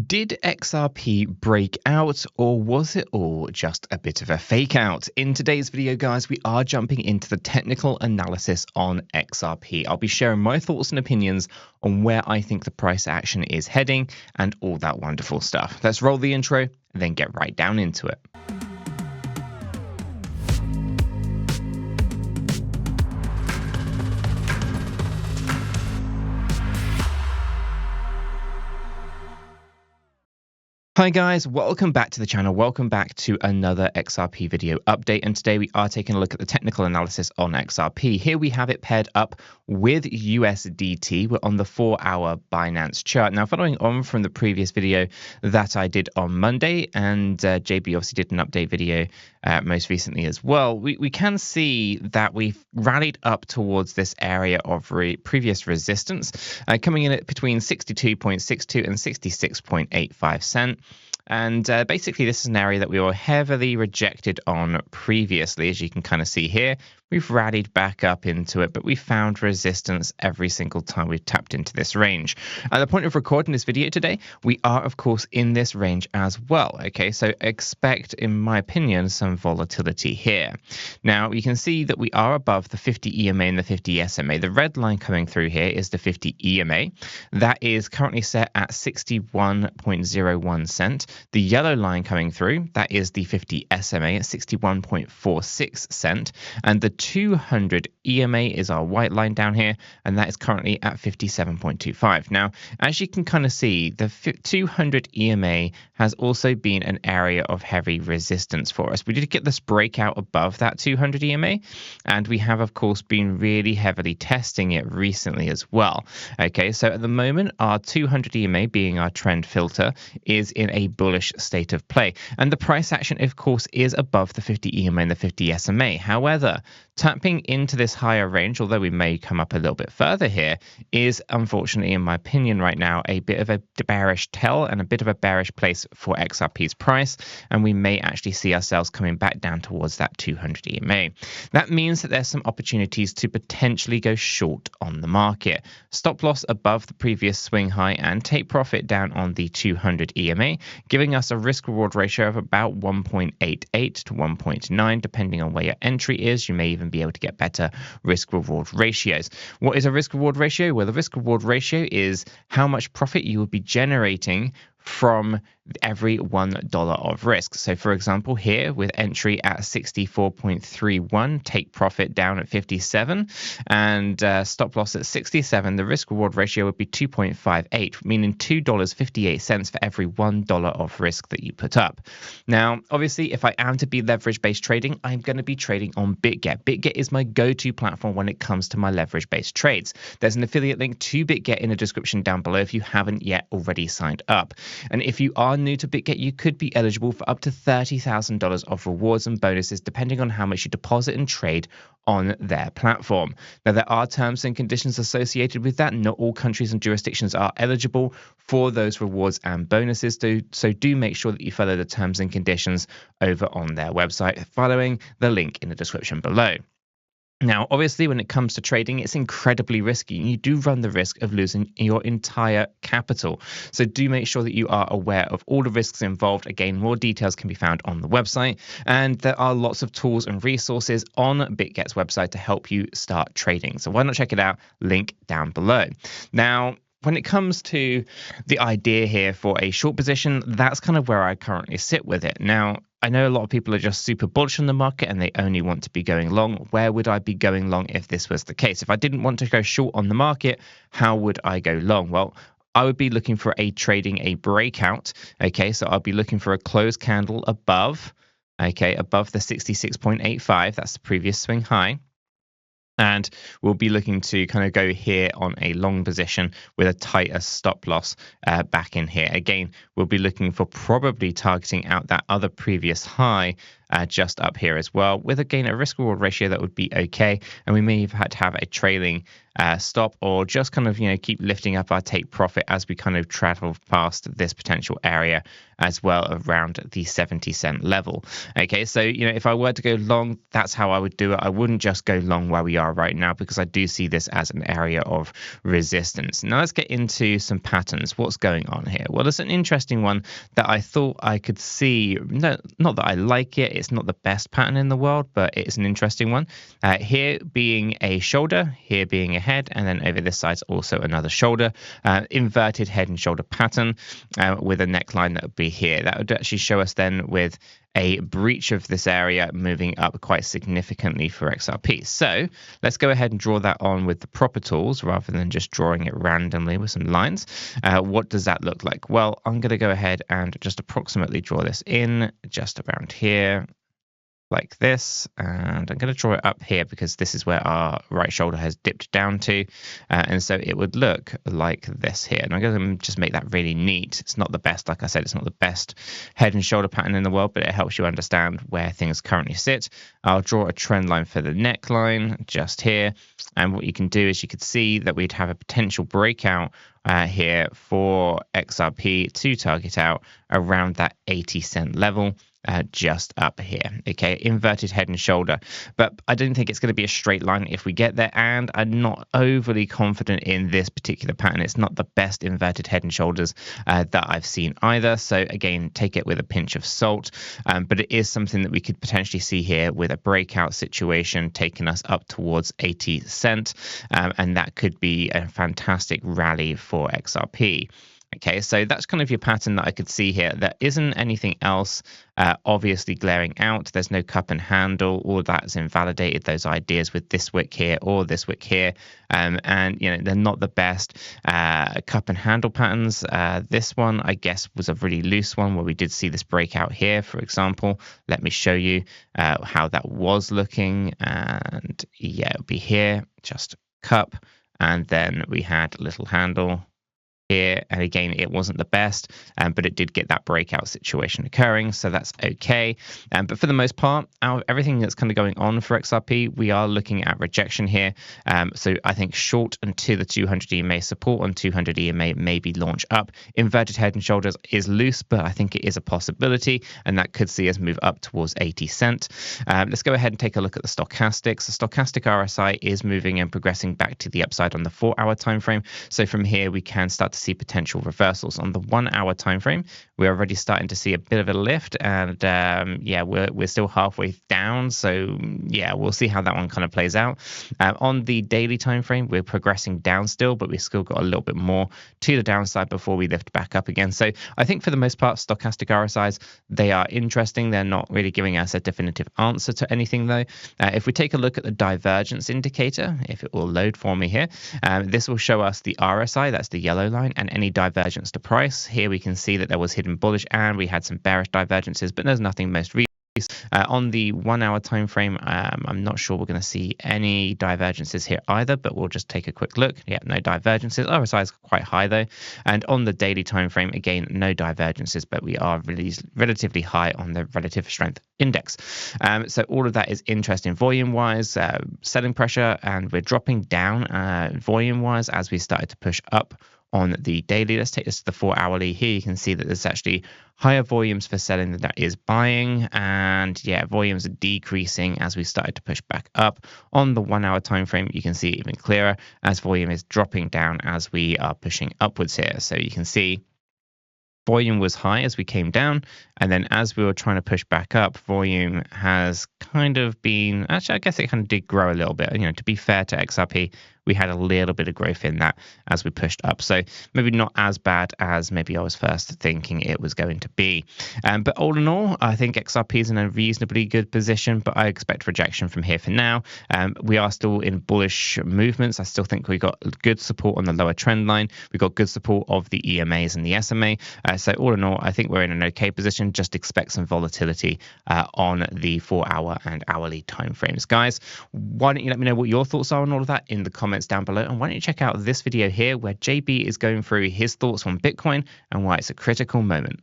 Did XRP break out, or was it all just a bit of a fake out? In today's video, guys, we are jumping into the technical analysis on XRP. I'll be sharing my thoughts and opinions on where I think the price action is heading and all that wonderful stuff. Let's roll the intro and then get right down into it. Hi guys, welcome back to the channel. Welcome back to another XRP video update, and today we are taking a look at the technical analysis on XRP. Here we have it paired up with USDT. We're on the 4-hour Binance chart. Now, following on from the previous video that I did on Monday, and JB obviously did an update video most recently as well, we can see that we've rallied up towards this area of previous resistance, coming in at between 62.62 and 66.85 cents. And basically, this is an area that we were heavily rejected on previously. As you can kind of see here, we've rallied back up into it, but we found resistance every single time we've tapped into this range. At the point of recording this video today, we are, of course, in this range as well. Okay, so expect, in my opinion, some volatility here. Now, you can see that we are above the 50 EMA and the 50 SMA. The red line coming through here is the 50 EMA. That is currently set at 61.01 cents. The yellow line coming through, that is the 50 SMA at 61.46 cents. And the 200 EMA is our white line down here, and that is currently at 57.25. Now, as you can kind of see, the 200 EMA has also been an area of heavy resistance for us. We did get this breakout above that 200 EMA, and we have, of course, been really heavily testing it recently as well. Okay, so at the moment, our 200 EMA, being our trend filter, is in a bullish state of play. And the price action, of course, is above the 50 EMA and the 50 SMA. However, tapping into this higher range, although we may come up a little bit further here, is unfortunately, in my opinion right now, a bit of a bearish tell and a bit of a bearish place for XRP's price, and we may actually see ourselves coming back down towards that 200 EMA. That means that there's some opportunities to potentially go short on the market. Stop loss above the previous swing high and take profit down on the 200 EMA, giving us a risk-reward ratio of about 1.88 to 1.9, depending on where your entry is. You may even be able to get better risk-reward ratios. What is a risk-reward ratio? Well, the risk-reward ratio is how much profit you will be generating from every $1 of risk. So for example, here with entry at 64.31, take profit down at 57, and stop loss at 67, the risk reward ratio would be 2.58, meaning $2.58 for every $1 of risk that you put up. Now, obviously, if I am to be leverage-based trading, I'm going to be trading on BitGet. BitGet is my go-to platform when it comes to my leverage-based trades. There's an affiliate link to BitGet in the description down below if you haven't yet already signed up. And if you are new to BitGet, you could be eligible for up to $30,000 of rewards and bonuses depending on how much you deposit and trade on their platform. Now, there are terms and conditions associated with that. Not all countries and jurisdictions are eligible for those rewards and bonuses, so do make sure that you follow the terms and conditions over on their website, following the link in the description below. Now, obviously, when it comes to trading, it's incredibly risky. You do run the risk of losing your entire capital. So do make sure that you are aware of all the risks involved. Again, more details can be found on the website. And there are lots of tools and resources on BitGet's website to help you start trading. So why not check it out? Link down below. Now, when it comes to the idea here for a short position, that's kind of where I currently sit with it. Now, I know a lot of people are just super bullish on the market and they only want to be going long. Where would I be going long if this was the case? If I didn't want to go short on the market, how would I go long? Well, I would be looking for trading a breakout. Okay, so I'll be looking for a closed candle above, above the 66.85. That's the previous swing high. And we'll be looking to kind of go here on a long position with a tighter stop loss back in here. Again, we'll be looking for probably targeting out that other previous high just up here as well, with again a risk reward ratio that would be okay. And we may have had to have a trailing stop, or just kind of, keep lifting up our take profit as we kind of travel past this potential area as well around the 70-cent level. Okay, so if I were to go long, that's how I would do it. I wouldn't just go long where we are right now, because I do see this as an area of resistance. Now let's get into some patterns. What's going on here? Well, it's an interesting one that I thought I could see. No, not that I like it. It's not the best pattern in the world, but it's an interesting one. Here being a shoulder, here being a head, and then over this side's also another shoulder. Inverted head and shoulder pattern with a neckline that would be here. That would actually show us then with a breach of this area moving up quite significantly for XRP. So let's go ahead and draw that on with the proper tools rather than just drawing it randomly with some lines. What does that look like? Well, I'm going to go ahead and just approximately draw this in just around here, like this, and I'm going to draw it up here because this is where our right shoulder has dipped down to, and so it would look like this here. And I'm going to just make that really neat. It's not the best, like I said, it's not the best head and shoulder pattern in the world, but it helps you understand where things currently sit. I'll draw a trend line for the neckline just here, and what you can do is you could see that we'd have a potential breakout here for XRP to target out around that 80-cent level. Just up here, okay, inverted head and shoulder. But I don't think it's going to be a straight line if we get there, and I'm not overly confident in this particular pattern. It's not the best inverted head and shoulders that I've seen either. So again, take it with a pinch of salt, but it is something that we could potentially see here with a breakout situation taking us up towards 80 cent, and that could be a fantastic rally for XRP. Okay, so that's kind of your pattern that I could see here. There isn't anything else obviously glaring out. There's no cup and handle. All that's invalidated those ideas with this wick here or this wick here. And, they're not the best cup and handle patterns. This one, I guess, was a really loose one where we did see this breakout here, for example. Let me show you how that was looking. And yeah, it would be here, just cup. And then we had a little handle here, and again, it wasn't the best, but it did get that breakout situation occurring, so that's okay. But for the most part, out of everything that's kind of going on for XRP, we are looking at rejection here. So I think short until the 200 EMA support on 200 EMA maybe launch up. Inverted head and shoulders is loose, but I think it is a possibility, and that could see us move up towards 80 cent. Let's go ahead and take a look at the stochastics. The stochastic RSI is moving and progressing back to the upside on the 4-hour time frame. So from here, we can start to see potential reversals. On the 1-hour time frame, we're already starting to see a bit of a lift, and we're still halfway down, so yeah, we'll see how that one kind of plays out. On the daily time frame, we're progressing down still, but we've still got a little bit more to the downside before we lift back up again. So I think for the most part, stochastic RSIs, they are interesting. They're not really giving us a definitive answer to anything though. If we take a look at the divergence indicator, if it will load for me here, this will show us the RSI, that's the yellow line, and any divergence to price. Here we can see that there was hidden bullish and we had some bearish divergences, but there's nothing most recent. On the 1-hour time frame, I'm not sure we're going to see any divergences here either, but we'll just take a quick look. Yeah, no divergences. RSI is quite high though. And on the daily time frame, again, no divergences, but we are really relatively high on the relative strength index. So all of that is interesting volume wise, selling pressure, and we're dropping down volume wise as we started to push up on the daily. Let's take this to the 4-hourly. Here you can see that there's actually higher volumes for selling than that is buying, and yeah, volumes are decreasing as we started to push back up. On the 1-hour time frame, you can see it even clearer as volume is dropping down as we are pushing upwards here. So you can see volume was high as we came down, and then as we were trying to push back up, volume has kind of been, actually I guess it kind of did grow a little bit. To be fair to XRP, we had a little bit of growth in that as we pushed up. So maybe not as bad as maybe I was first thinking it was going to be. But all in all, I think XRP is in a reasonably good position, but I expect rejection from here for now. We are still in bullish movements. I still think we got good support on the lower trend line. We got good support of the EMAs and the SMA. So all in all, I think we're in an okay position. Just expect some volatility on the 4-hour and hourly timeframes. Guys, why don't you let me know what your thoughts are on all of that in the comments down below, and why don't you check out this video here where JB is going through his thoughts on Bitcoin and why it's a critical moment.